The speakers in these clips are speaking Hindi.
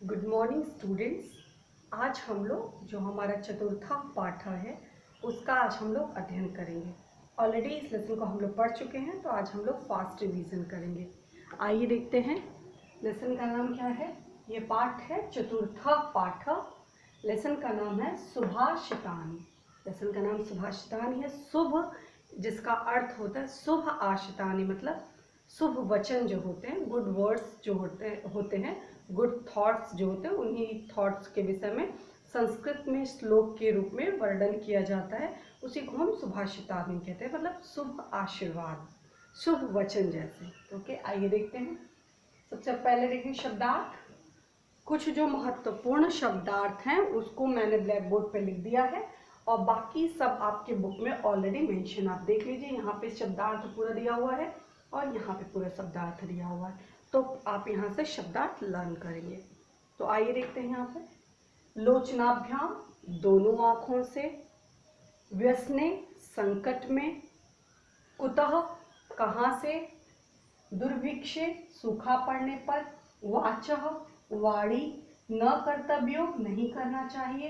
Good morning students. आज हम लोग जो हमारा चतुर्था पाठ है उसका आज हम लोग अध्ययन करेंगे। ऑलरेडी इस लेसन को हम लोग पढ़ चुके हैं, तो आज हम लोग फास्ट रिवीजन करेंगे। आइए देखते हैं लेसन का नाम क्या है। ये पाठ है चतुर्था पाठ। लेसन का नाम है सुभाषितानि। लेसन का नाम सुभाषितानि है। शुभ जिसका अर्थ होता है शुभ आशितानि, मतलब शुभ वचन जो होते हैं, गुड वर्ड्स जो होते हैं, गुड थॉट्स जो होते हैं, उन्हीं थॉट्स के विषय में संस्कृत में श्लोक के रूप में वर्णन किया जाता है। उसी को हम सुभाषितानि कहते हैं, मतलब शुभ आशीर्वाद, शुभ वचन जैसे। ओके, आइए देखते हैं। सबसे पहले देखें शब्दार्थ। कुछ जो महत्वपूर्ण शब्दार्थ हैं उसको मैंने ब्लैक बोर्ड पे लिख दिया है और बाकी सब आपके बुक में ऑलरेडी मेंशन आप देख लीजिए। यहाँ पे शब्दार्थ पूरा दिया हुआ है और यहाँ पे पूरा शब्दार्थ दिया हुआ है, तो आप यहाँ से शब्दार्थ लर्न करेंगे। तो आइए देखते हैं। यहाँ पे लोचनाभ्याम, दोनों आँखों से, व्यसने, संकट में, कुतः, कहाँ से, दुर्भिक्षे, सूखा पड़ने पर, वाचः, वाणी, न कर्तव्यो, नहीं करना चाहिए,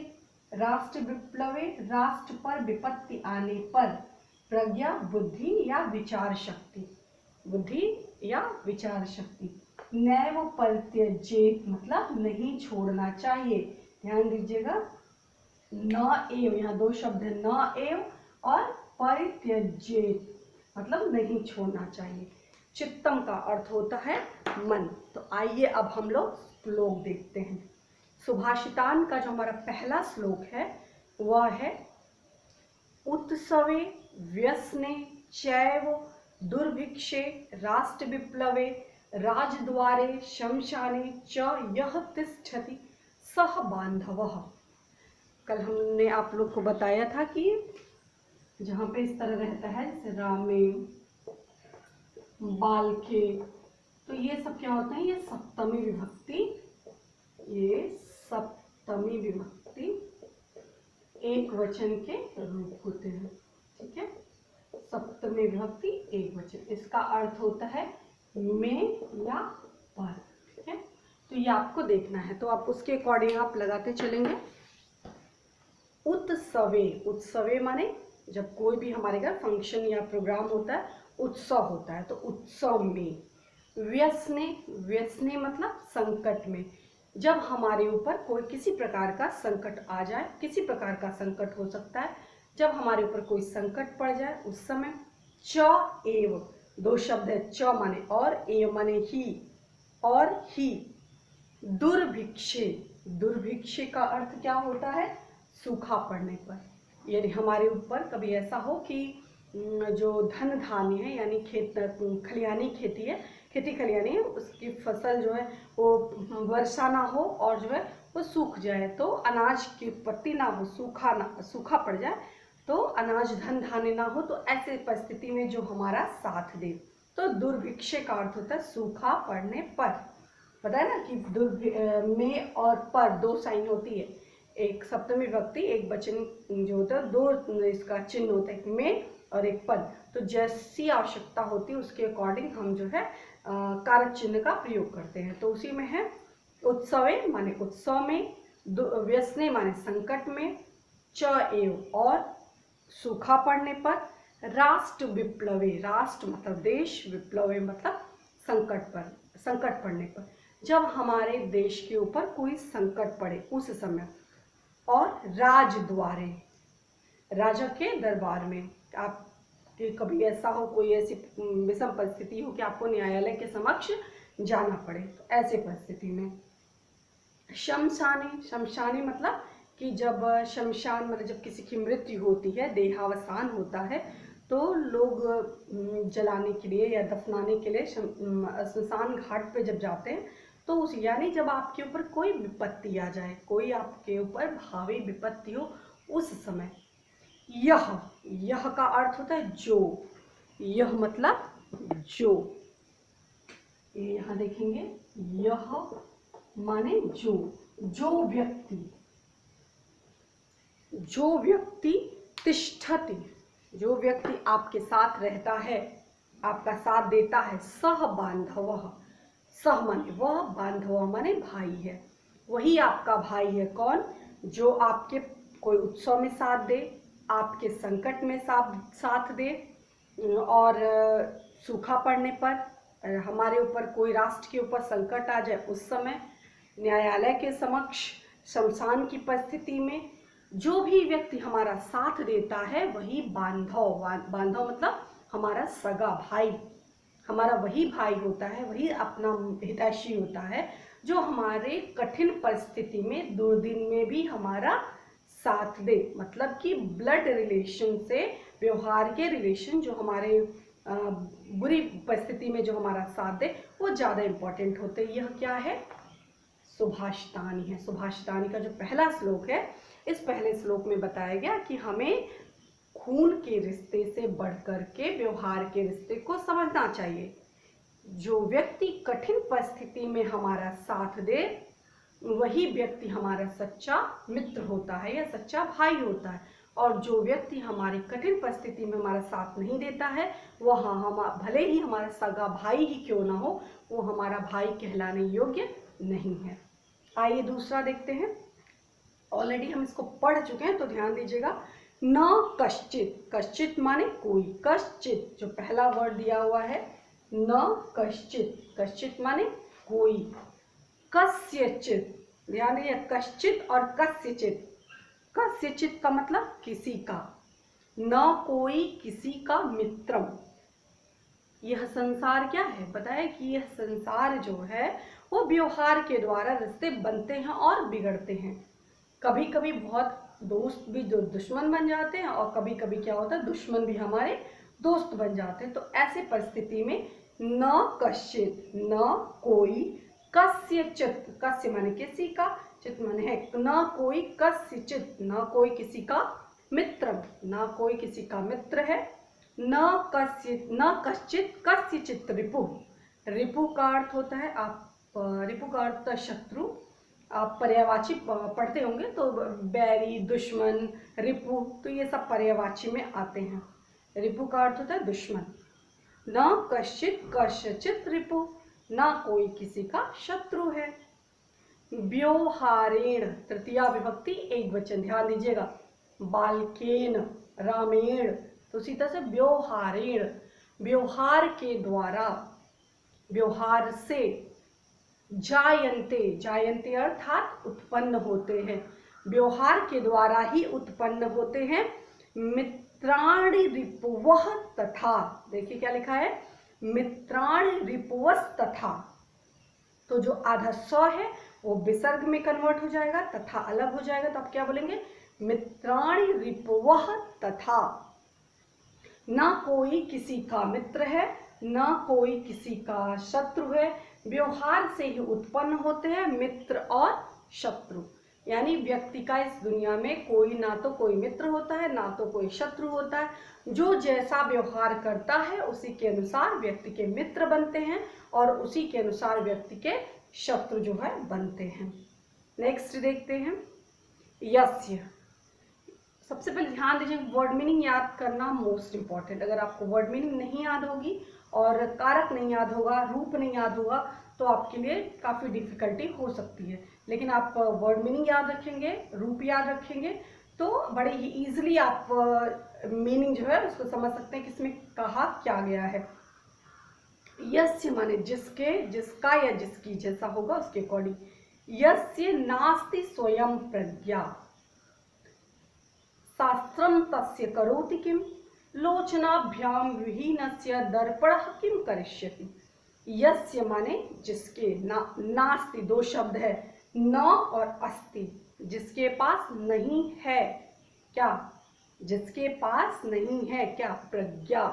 राष्ट्र विप्लवे, राष्ट्र पर विपत्ति आने पर, प्रज्ञा, बुद्धि या विचार शक्ति, बुद्धि या विचार शक्ति, नैव परित्यजेत, मतलब नहीं छोड़ना चाहिए। ध्यान दीजिएगा, न एव, यहाँ दो शब्द है, न एव और परित्यजेत, मतलब नहीं छोड़ना चाहिए। चित्तम का अर्थ होता है मन। तो आइए अब हम लोग श्लोक देखते हैं। सुभाषितान का जो हमारा पहला श्लोक है वह है उत्सवे, व्यसने, चैव, दुर्भिक्षे, राष्ट्र विप्लवे, राजद्वारे, शमशाने च यः तिष्ठति सह बांधवः। कल हमने आप लोग को बताया था कि जहाँ पे इस तरह रहता है जैसे रामे, बालके, तो ये सब क्या होता है, ये सप्तमी विभक्ति, ये सप्तमी विभक्ति एक वचन के रूप होते हैं। ठीक है, सप्तमी विभक्ति एक वचन, इसका अर्थ होता है में या पर। ठीक है, तो ये आपको देखना है, तो आप उसके अकॉर्डिंग आप लगाते चलेंगे। उत्सवे, उत्सवे माने जब कोई भी हमारे घर फंक्शन या प्रोग्राम होता है, उत्सव होता है, तो उत्सव में। व्यसने, व्यसने मतलब संकट में, जब हमारे ऊपर कोई किसी प्रकार का संकट आ जाए, किसी प्रकार का संकट हो सकता है, जब हमारे ऊपर कोई संकट पड़ जाए उस समय। च एव, दो शब्द है, च माने और, एव माने ही, और ही। दुर्भिक्षे, दुर्भिक्षे का अर्थ क्या होता है, सूखा पड़ने पर। यदि हमारे ऊपर कभी ऐसा हो कि जो धन धान्य है, यानी खेत खलिहानी खेती है, खेती खलिहानी है, उसकी फसल जो है वो वर्षा ना हो और जो है वो सूख जाए, तो अनाज की उत्पत्ति ना हो, सूखा पड़ जाए, तो अनाज धन धान्य ना हो, तो ऐसे परिस्थिति में जो हमारा साथ दे, तो दुर्भिक्षे का अर्थ होता है सूखा पड़ने पर। पता है ना कि में और पर दो साइन होती है, एक सप्तमी विभक्ति एक वचन जो होता है, दो इसका चिन्ह होता है, एक में और एक पद। तो जैसी आवश्यकता होती है उसके अकॉर्डिंग हम जो है कारक चिन्ह का प्रयोग करते हैं। तो उसी में है उत्सवे माने उत्सव में, व्यसने माने संकट में, च एव और सूखा पड़ने पर, राष्ट्र विप्लवे, राष्ट्र मतलब देश, विप्लवे मतलब संकट पड़ने पर, जब हमारे देश के ऊपर कोई संकट पड़े उस समय। और राजद्वारे, राजा के दरबार में, आप कभी ऐसा हो, कोई ऐसी विषम परिस्थिति हो कि आपको न्यायालय के समक्ष जाना पड़े, तो ऐसे परिस्थिति में। शमशाने, शमशाने मतलब कि जब शमशान मतलब जब किसी की मृत्यु होती है, देहावसान होता है, तो लोग जलाने के लिए या दफनाने के लिए श्मशान घाट पे जब जाते हैं, तो उस यानी जब आपके ऊपर कोई विपत्ति आ जाए, कोई आपके ऊपर भावी विपत्ति हो उस समय। यह, यह का अर्थ होता है जो, यह मतलब जो, ये यहाँ देखेंगे, यह माने जो, जो व्यक्ति, जो व्यक्ति तिष्ठति, जो व्यक्ति आपके साथ रहता है, आपका साथ देता है, सह बांधवः, सह माने वह, बांधव माने भाई है, वही आपका भाई है। कौन? जो आपके कोई उत्सव में साथ दे, आपके संकट में साथ दे, और सूखा पड़ने पर, हमारे ऊपर कोई राष्ट्र के ऊपर संकट आ जाए उस समय, न्यायालय के समक्ष, शमशान की परिस्थिति में जो भी व्यक्ति हमारा साथ देता है वही बांधव। बांधव मतलब हमारा सगा भाई, हमारा वही भाई होता है, वही अपना हितैषी होता है, जो हमारे कठिन परिस्थिति में दुर्दिन में भी हमारा साथ दे। मतलब कि ब्लड रिलेशन से, व्यवहार के रिलेशन जो हमारे बुरी परिस्थिति में जो हमारा साथ दे, वो ज़्यादा इम्पोर्टेंट होते हैं। यह क्या है? सुभाषितानी है। सुभाषितानी का जो पहला श्लोक है, इस पहले श्लोक में बताया गया कि हमें खून के रिश्ते से बढ़कर के व्यवहार के रिश्ते को समझना चाहिए। जो व्यक्ति कठिन परिस्थिति में हमारा साथ दे, वही व्यक्ति हमारा सच्चा मित्र होता है या सच्चा भाई होता है। और जो व्यक्ति हमारी कठिन परिस्थिति में हमारा साथ नहीं देता है, वह हम भले ही हमारा सगा भाई ही क्यों ना हो, वो हमारा भाई कहलाने योग्य नहीं है। आइए दूसरा देखते हैं। ऑलरेडी हम इसको पढ़ चुके हैं तो ध्यान दीजिएगा। न कश्चित, कश्चित माने कोई, कश्चित जो पहला वर्ड दिया हुआ है, न कश्चित, कश्चित माने कोई, कस्यचित, ध्यान दीजिए, कश्चित और कस्यचित। कस्यचित का मतलब किसी का, न कोई किसी का मित्रम। यह संसार क्या है? बताया कि यह संसार जो है वो व्यवहार के द्वारा रिश्ते बनते हैं और बिगड़ते हैं। कभी कभी बहुत दोस्त भी जो दुश्मन बन जाते हैं, और कभी कभी क्या होता है, दुश्मन भी हमारे दोस्त बन जाते हैं। तो ऐसे परिस्थिति में न कश्चित, न कोई, कस्यचित, कस्य माने किसी का, चित माने है, न कोई कस्यचित, न कोई किसी का मित्र, न कोई किसी का मित्र है। न कश्चित कस्यचित रिपु, रिपु का अर्थ होता है, आप रिपु का अर्थ शत्रु, आप पर्यायवाची पढ़ते होंगे तो बैरी, दुश्मन, रिपु, तो ये सब पर्यायवाची में आते हैं। रिपु का अर्थ होता है दुश्मन। न कश्चित कस्यचित रिपु, ना कोई किसी का शत्रु है। व्यवहारेण, तृतीया विभक्ति एक वचन, ध्यान दीजिएगा। बालकेन, रामेण, तो उसी तरह से व्यवहारेण, व्यवहार के द्वारा, व्यवहार से, जायन्ते, जायन्ते अर्थात उत्पन्न होते हैं, व्यवहार के द्वारा ही उत्पन्न होते हैं। मित्राणि रिपुवः तथा, देखिए क्या लिखा है, मित्राणि रिपुवस् तथा। तो जो आधा स है वो विसर्ग में कन्वर्ट हो जाएगा, तथा अलग हो जाएगा, तो आप क्या बोलेंगे, मित्राणि रिपुवः तथा। ना कोई किसी का मित्र है, ना कोई किसी का शत्रु है। व्यवहार से ही उत्पन्न होते हैं मित्र और शत्रु, यानी व्यक्ति का इस दुनिया में कोई, ना तो कोई मित्र होता है, ना तो कोई शत्रु होता है। जो जैसा व्यवहार करता है उसी के अनुसार व्यक्ति के मित्र बनते हैं, और उसी के अनुसार व्यक्ति के शत्रु जो है बनते हैं। नेक्स्ट देखते हैं, यस्य। सबसे पहले ध्यान दीजिए, वर्ड मीनिंग याद करना मोस्ट इंपॉर्टेंट। अगर आपको वर्ड मीनिंग नहीं याद होगी और कारक नहीं याद होगा, रूप नहीं याद होगा, तो आपके लिए काफ़ी डिफिकल्टी हो सकती है। लेकिन आप वर्ड मीनिंग याद रखेंगे, रूप याद रखेंगे, तो बड़े ही ईजिली आप मीनिंग जो है उसको समझ सकते हैं कि इसमें कहा क्या गया है। यस्य माने जिसके, जिसका या जिसकी, जैसा होगा उसके अकॉर्डिंग। यस्य नास्ति स्वयं प्रज्ञा, शास्त्रम तस्य करोति किम, लोचनाभ्याम विहीनस्य दर्पणः किम करिष्यति। यस्य माने जिसके, नास्ति दो शब्द है, न और अस्ति, जिसके पास नहीं है क्या, जिसके पास नहीं है क्या, प्रज्ञा।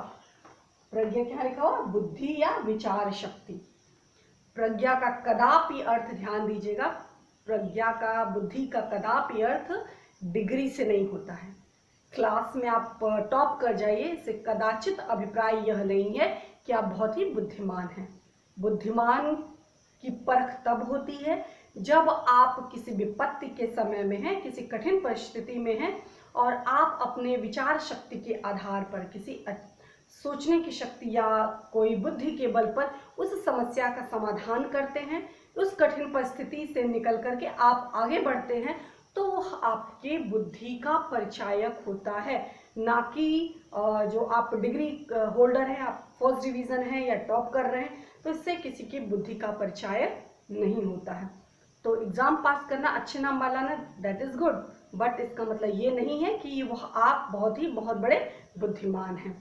प्रज्ञा क्या लिखा हुआ, बुद्धि या विचार शक्ति। प्रज्ञा का कदापि अर्थ ध्यान दीजिएगा, प्रज्ञा का, बुद्धि का कदापि अर्थ डिग्री से नहीं होता है। क्लास में आप टॉप कर जाइए, इससे कदाचित अभिप्राय यह नहीं है कि आप बहुत ही बुद्धिमान हैं। बुद्धिमान की परख तब होती है जब आप किसी विपत्ति के समय में हैं, किसी कठिन परिस्थिति में हैं, और आप अपने विचार शक्ति के आधार पर, किसी सोचने की शक्ति या कोई बुद्धि के बल पर उस समस्या का समाधान करते हैं, उस कठिन परिस्थिति से निकल करके आप आगे बढ़ते हैं तो वह आपके बुद्धि का परिचायक होता है, ना कि जो आप डिग्री होल्डर हैं, आप फर्स्ट डिवीज़न है या टॉप कर रहे हैं, तो इससे किसी की बुद्धि का परिचायक नहीं होता है। तो एग्ज़ाम पास करना, अच्छे नाम वाला ना, दैट इज़ गुड, बट इसका मतलब ये नहीं है कि वह आप बहुत बड़े बुद्धिमान हैं।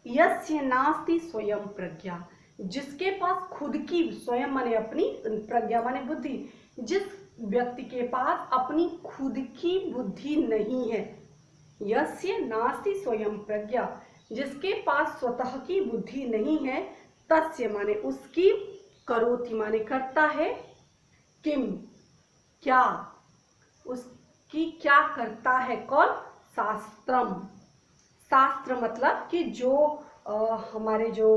यस्य नास्ति स्वयं प्रज्ञा, जिसके पास खुद की, स्वयं माने अपनी, प्रज्ञा माने बुद्धि, जिस व्यक्ति के पास अपनी खुद की बुद्धि नहीं है। यस्य नास्ति स्वयं प्रज्ञा, जिसके पास स्वतः की बुद्धि नहीं है, तस्य माने उसकी, करोति माने करता है, किम क्या, उसकी क्या करता है कौन, शास्त्रम। शास्त्र मतलब कि जो हमारे जो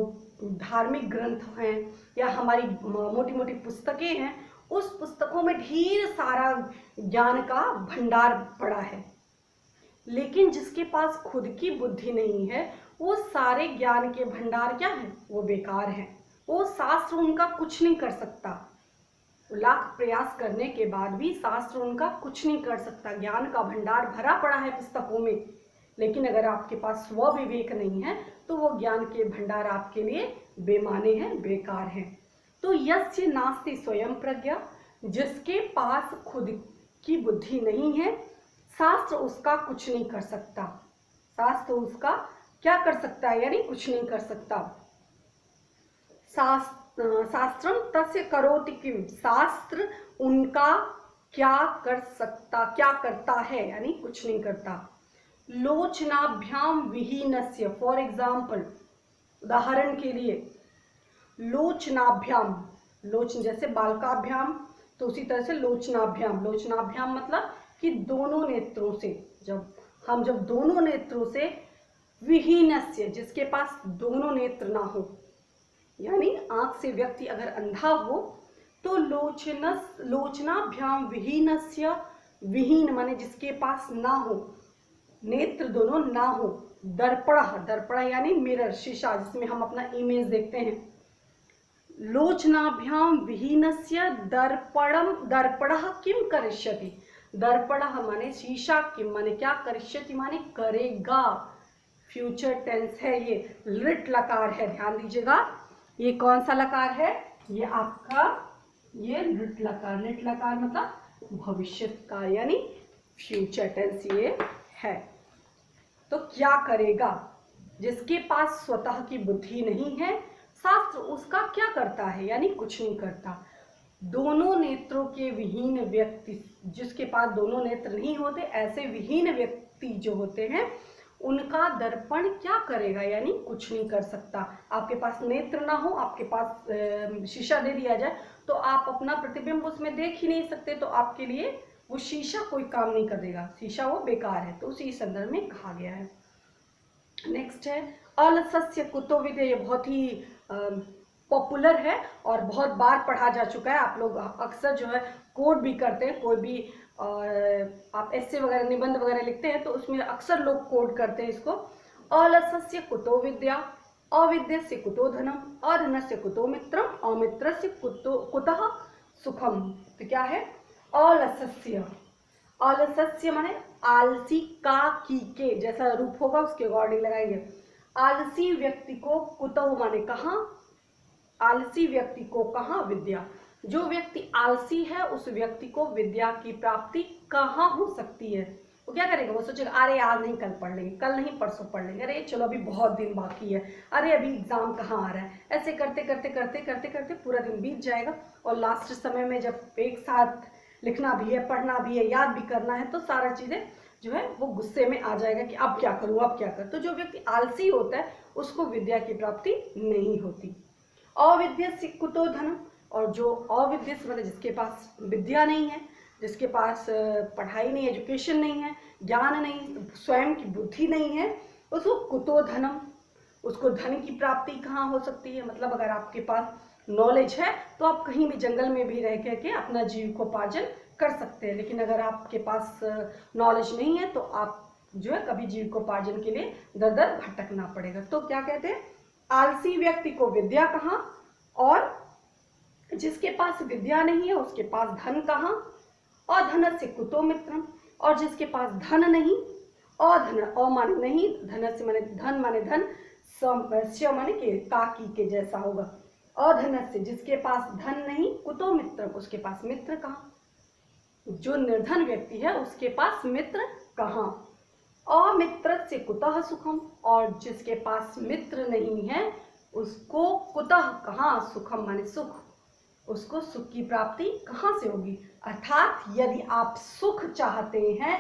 धार्मिक ग्रंथ हैं या हमारी मोटी मोटी पुस्तकें हैं, उस पुस्तकों में ढेर सारा ज्ञान का भंडार पड़ा है, लेकिन जिसके पास खुद की बुद्धि नहीं है, वो सारे ज्ञान के भंडार क्या है, वो बेकार है। वो शास्त्र उनका कुछ नहीं कर सकता, लाख प्रयास करने के बाद भी शास्त्र उनका कुछ नहीं कर सकता। ज्ञान का भंडार भरा पड़ा है पुस्तकों में, लेकिन अगर आपके पास स्व विवेक नहीं है तो वो ज्ञान के भंडार आपके लिए बेमाने हैं, बेकार हैं। तो यस्य नास्ति स्वयं प्रज्ञा, जिसके पास खुद की बुद्धि नहीं है, शास्त्र उसका कुछ नहीं कर सकता। शास्त्र उसका क्या कर सकता है, यानी कुछ नहीं कर सकता। शास्त्रम तस्य करोति किम, शास्त्र उनका क्या कर सकता, क्या करता है, यानी कुछ नहीं करता। लोचनाभ्याम विहीनस्य, फॉर एग्जाम्पल, उदाहरण के लिए, लोचनाभ्याम, लोचन जैसे बालकाभ्याम, तो उसी तरह से लोचनाभ्याम। लोचनाभ्याम मतलब कि दोनों नेत्रों से, जब दोनों नेत्रों से, विहीनस्य, जिसके पास दोनों नेत्र ना हो, यानी आंख से व्यक्ति अगर अंधा हो तो लोचनाभ्याम विहीनस्य, विहीन माने जिसके पास ना हो, नेत्र दोनों ना हो, दर्पण यानी मिरर, शीशा जिसमें हम अपना इमेज देखते हैं। लोचनाभ्याम विहीनस्य दर्पणः किम करिष्यति, दर्पणः माने शीशा, किम माने क्या, करिष्यति माने करेगा, फ्यूचर टेंस है, ये लिट लकार है, ध्यान दीजिएगा। ये कौन सा लकार है, ये आपका ये लिट लकार, लिट लकार मतलब भविष्य का, यानी फ्यूचर टेंस ये है। तो क्या करेगा, जिसके पास स्वतः की बुद्धि नहीं है, शास्त्र उसका क्या करता है, यानी कुछ नहीं करता। दोनों नेत्रों के विहीन व्यक्ति, जिसके पास दोनों नेत्र नहीं होते, ऐसे विहीन व्यक्ति जो होते हैं, उनका दर्पण क्या करेगा, यानी कुछ नहीं कर सकता। आपके पास नेत्र ना हो, आपके पास शीशा दे दिया जाए तो आप अपना प्रतिबिंब उसमें देख ही नहीं सकते, तो आपके लिए वो शीशा कोई काम नहीं करेगा, शीशा वो बेकार है। तो उसी संदर्भ में कहा गया है। नेक्स्ट है अलसस्य कुतो विद्या, ये बहुत ही पॉपुलर है और बहुत बार पढ़ा जा चुका है। आप लोग अक्सर जो है कोड भी करते हैं, कोई भी आप एस्से वगैरह, निबंध वगैरह लिखते हैं तो उसमें अक्सर लोग कोड करते हैं इसको। अलसस्य कुतो विद्या, अविद्यस्य कुतो धनम, अधनस्य कुतो मित्रम, अमित्रस्य कुतः सुखम। तो क्या है अलसस्य, अलसस्य माने आलसी का, की के जैसा रूप होगा उसके अकॉर्डिंग लगाएंगे। आलसी व्यक्ति को, कुतः माने कहाँ, आलसी व्यक्ति को कहाँ, विद्या। जो व्यक्ति आलसी है उस व्यक्ति को विद्या की प्राप्ति कहाँ हो सकती है। वो क्या करेगा, वो सोचेगा अरे आज नहीं कल पढ़ लेंगे, कल नहीं परसों पढ़ लेंगे, अरे चलो अभी बहुत दिन बाकी है, अरे अभी एग्जाम कहाँ आ रहा है। ऐसे करते करते करते करते करते पूरा दिन बीत जाएगा और लास्ट समय में जब एक साथ लिखना भी है, पढ़ना भी है, याद भी करना है, तो सारा चीज़ें जो है वो गुस्से में आ जाएगा कि अब क्या करूँ, अब क्या करूँ। तो जो व्यक्ति आलसी होता है उसको विद्या की प्राप्ति नहीं होती। अविद्यस्य कुतो धनम, और जो अविद्यस्य मतलब जिसके पास विद्या नहीं है, जिसके पास पढ़ाई नहीं, एजुकेशन नहीं है, ज्ञान नहीं, स्वयं की बुद्धि नहीं है, उसको कुतो धनम, उसको धन की प्राप्ति कहाँ हो सकती है। मतलब अगर आपके पास नॉलेज है तो आप कहीं भी जंगल में भी रह करके अपना जीविकोपार्जन कर सकते हैं, लेकिन अगर आपके पास नॉलेज नहीं है तो आप जो है कभी जीविकोपार्जन के लिए दर दर भटकना पड़ेगा। तो क्या कहते हैं, आलसी व्यक्ति को विद्या कहाँ और जिसके पास विद्या नहीं है उसके पास धन कहाँ, अधनस्य कुतो मित्रम। और जिसके पास धन नहीं, अधन अ माने नहीं, धनस्य माने धन माने धन, स्य माने के काकी के जैसा होगा। अधनस्य जिसके पास धन नहीं, कुतो मित्रम उसके पास मित्र कहाँ, जो निर्धन व्यक्ति है उसके पास मित्र कहाँ। अमित्रस्य कुतः सुखम, और जिसके पास मित्र नहीं है उसको कुतः कहाँ, सुखम माने सुख, उसको सुख की प्राप्ति कहाँ से होगी। अर्थात यदि आप सुख चाहते हैं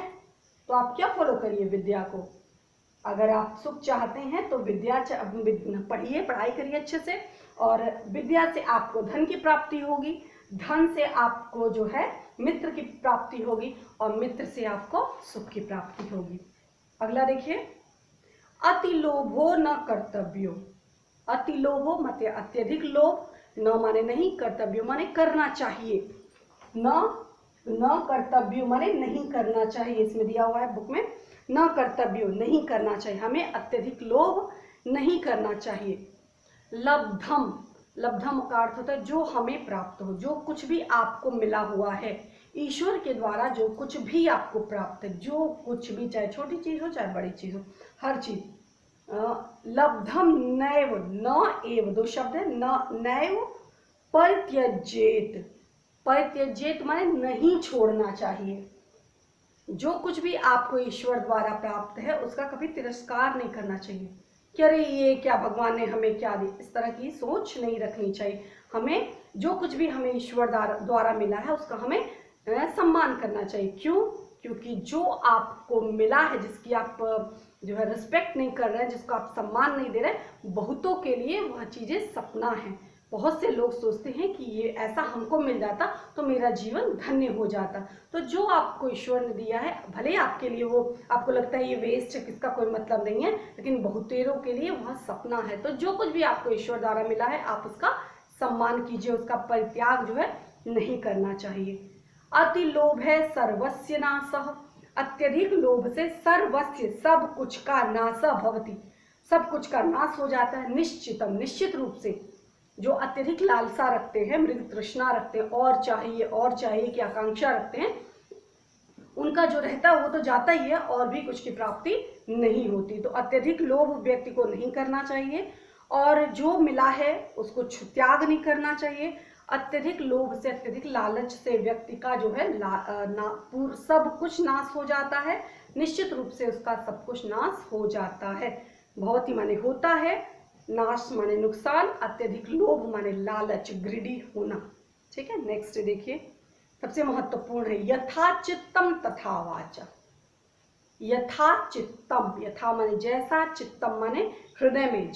तो आप क्या फॉलो करिए, विद्या को। अगर आप सुख चाहते हैं तो विद्या पढ़िए, पढ़ाई करिए अच्छे से, और विद्या से आपको धन की प्राप्ति होगी, धन से आपको जो है मित्र की प्राप्ति होगी, और मित्र से आपको सुख की प्राप्ति होगी। अगला देखिए, अति लोभो न कर्तव्यो। अति लोभो मत अत्यधिक लोभ, न माने नहीं, कर्तव्य माने करना चाहिए, न कर्तव्य माने नहीं करना चाहिए, इसमें दिया हुआ है बुक में, न कर्तव्य नहीं करना चाहिए, हमें अत्यधिक लोभ नहीं करना चाहिए। लब्धम, लब्धम का अर्थ होता है जो हमें प्राप्त हो, जो कुछ भी आपको मिला हुआ है ईश्वर के द्वारा, जो कुछ भी आपको प्राप्त है, जो कुछ भी, चाहे छोटी चीज हो चाहे बड़ी चीज हो, हर चीज। लब्धम नैव, न एव दो शब्द है, न नैव परित्यजेत। परित्यजेत माने नहीं छोड़ना चाहिए। जो कुछ भी आपको ईश्वर द्वारा प्राप्त है उसका कभी तिरस्कार नहीं करना चाहिए कि अरे ये क्या, भगवान ने हमें क्या दी, इस तरह की सोच नहीं रखनी चाहिए। हमें जो कुछ भी हमें ईश्वर द्वारा मिला है उसका हमें सम्मान करना चाहिए। क्यों? क्योंकि जो आपको मिला है, जिसकी आप जो है रिस्पेक्ट नहीं कर रहे हैं, जिसको आप सम्मान नहीं दे रहे, बहुतों के लिए वह चीज़ें सपना है। बहुत से लोग सोचते हैं कि ये ऐसा हमको मिल जाता तो मेरा जीवन धन्य हो जाता। तो जो आपको ईश्वर ने दिया है, भले आपके लिए वो आपको लगता है ये वेस्ट है, किसका कोई मतलब नहीं है, लेकिन बहुतेरों के लिए वह सपना है। तो जो कुछ भी आपको ईश्वर द्वारा मिला है आप उसका सम्मान कीजिए, उसका परित्याग जो है नहीं करना चाहिए। अति लोभ है सर्वस्य नाशः। अत्यधिक लोभ से सर्वस्य सब कुछ का नाश भवति, सब कुछ का नाश हो जाता है। निश्चितम निश्चित रूप से, जो अत्यधिक लालसा रखते हैं, मृग तृष्णा रखते हैं, और चाहिए की आकांक्षा रखते हैं, उनका जो रहता है वो तो जाता ही है और भी कुछ की प्राप्ति नहीं होती। तो अत्यधिक लोभ व्यक्ति को नहीं करना चाहिए, और जो मिला है उसको त्याग नहीं करना चाहिए। अत्यधिक लोभ से, अत्यधिक लालच से व्यक्ति का जो है सब कुछ नाश हो जाता है। निश्चित रूप से उसका सब कुछ नाश हो जाता है। बहुत ही माने होता है, नाश माने नुकसान, अत्यधिक लोभ माने लालच, ग्रीडी होना। ठीक है, नेक्स्ट देखिए, सबसे महत्वपूर्ण है यथा चित्तम तथा वाचा। यथा चित्तम, यथा माने जैसा, चित्तम माने हृदय में,